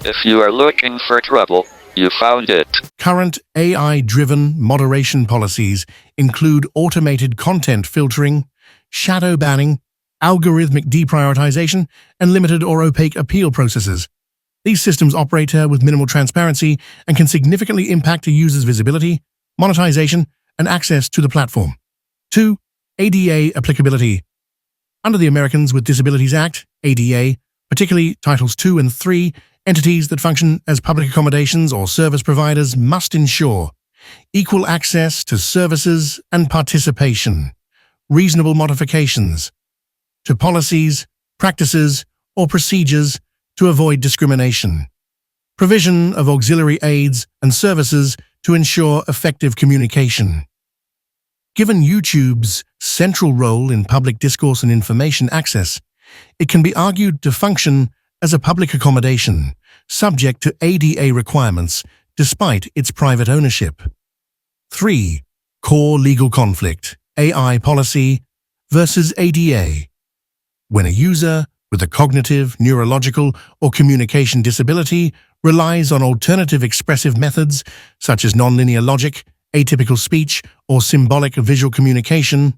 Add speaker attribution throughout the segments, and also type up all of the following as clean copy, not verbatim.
Speaker 1: If you are looking for trouble, you found it.
Speaker 2: Current AI-driven moderation policies include automated content filtering, shadow banning, algorithmic deprioritization, and limited or opaque appeal processes. These systems operate with minimal transparency and can significantly impact a user's visibility, monetization, and access to the platform. 2. ADA applicability. Under the Americans with Disabilities Act, ADA, particularly Titles 2 and 3, entities that function as public accommodations or service providers must ensure equal access to services and participation, reasonable modifications to policies, practices, or procedures to avoid discrimination, provision of auxiliary aids and services to ensure effective communication. Given YouTube's central role in public discourse and information access, it can be argued to function as a public accommodation, subject to ADA requirements despite its private ownership. 3. Core legal conflict, AI policy versus ADA. When a user with a cognitive, neurological, or communication disability relies on alternative expressive methods such as nonlinear logic, atypical speech, or symbolic visual communication,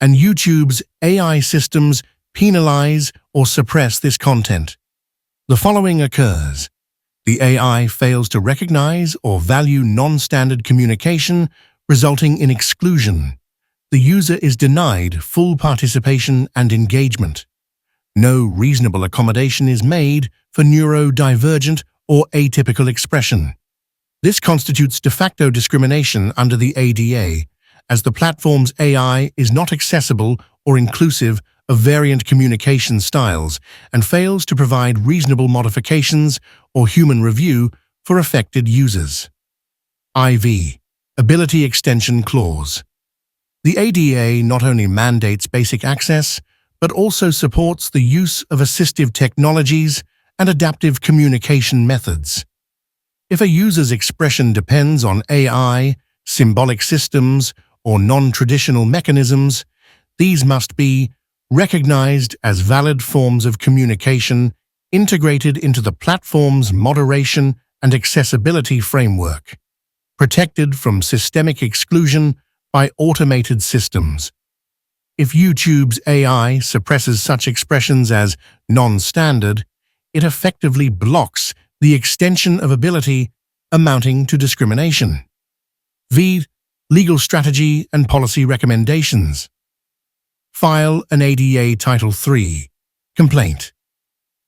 Speaker 2: and YouTube's AI systems penalize or suppress this content, the following occurs. The AI fails to recognize or value non-standard communication, resulting in exclusion. The user is denied full participation and engagement. No reasonable accommodation is made for neurodivergent or atypical expression. This constitutes de facto discrimination under the ADA, as the platform's AI is not accessible or inclusive of variant communication styles and fails to provide reasonable modifications or human review for affected users. IV. Ability Extension Clause. The ADA not only mandates basic access, but also supports the use of assistive technologies and adaptive communication methods. If a user's expression depends on AI, symbolic systems, or non-traditional mechanisms, these must be recognized as valid forms of communication integrated into the platform's moderation and accessibility framework, protected from systemic exclusion by automated systems. If YouTube's AI suppresses such expressions as non-standard, it effectively blocks the extension of ability amounting to discrimination. V. Legal strategy and policy recommendations. File an ADA Title III complaint.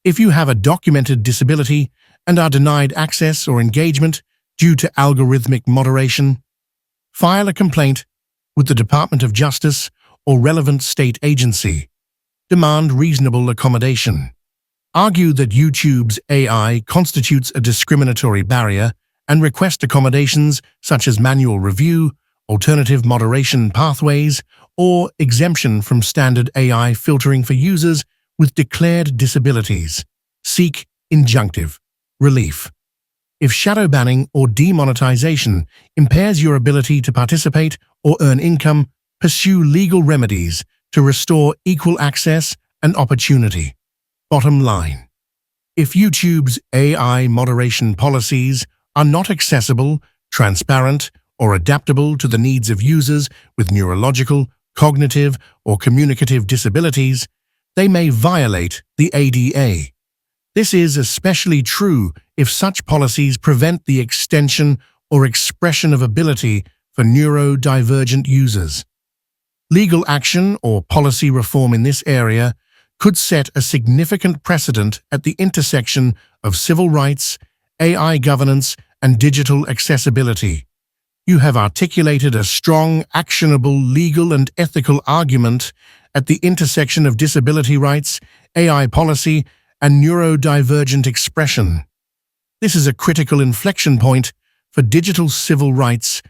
Speaker 2: If you have a documented disability and are denied access or engagement due to algorithmic moderation, file a complaint with the Department of Justice or relevant state agency. Demand reasonable accommodation. Argue that YouTube's AI constitutes a discriminatory barrier and request accommodations such as manual review, alternative moderation pathways, or exemption from standard AI filtering for users with declared disabilities. Seek injunctive relief. If shadow banning or demonetization impairs your ability to participate or earn income, pursue legal remedies to restore equal access and opportunity. Bottom line. If YouTube's AI moderation policies are not accessible, transparent, or adaptable to the needs of users with neurological, cognitive, or communicative disabilities, they may violate the ADA. This is especially true if such policies prevent the extension or expression of ability for neurodivergent users. Legal action or policy reform in this area could set a significant precedent at the intersection of civil rights, AI governance, and digital accessibility. You have articulated a strong, actionable, legal, and ethical argument at the intersection of disability rights, AI policy, and neurodivergent expression. This is a critical inflection point for digital civil rights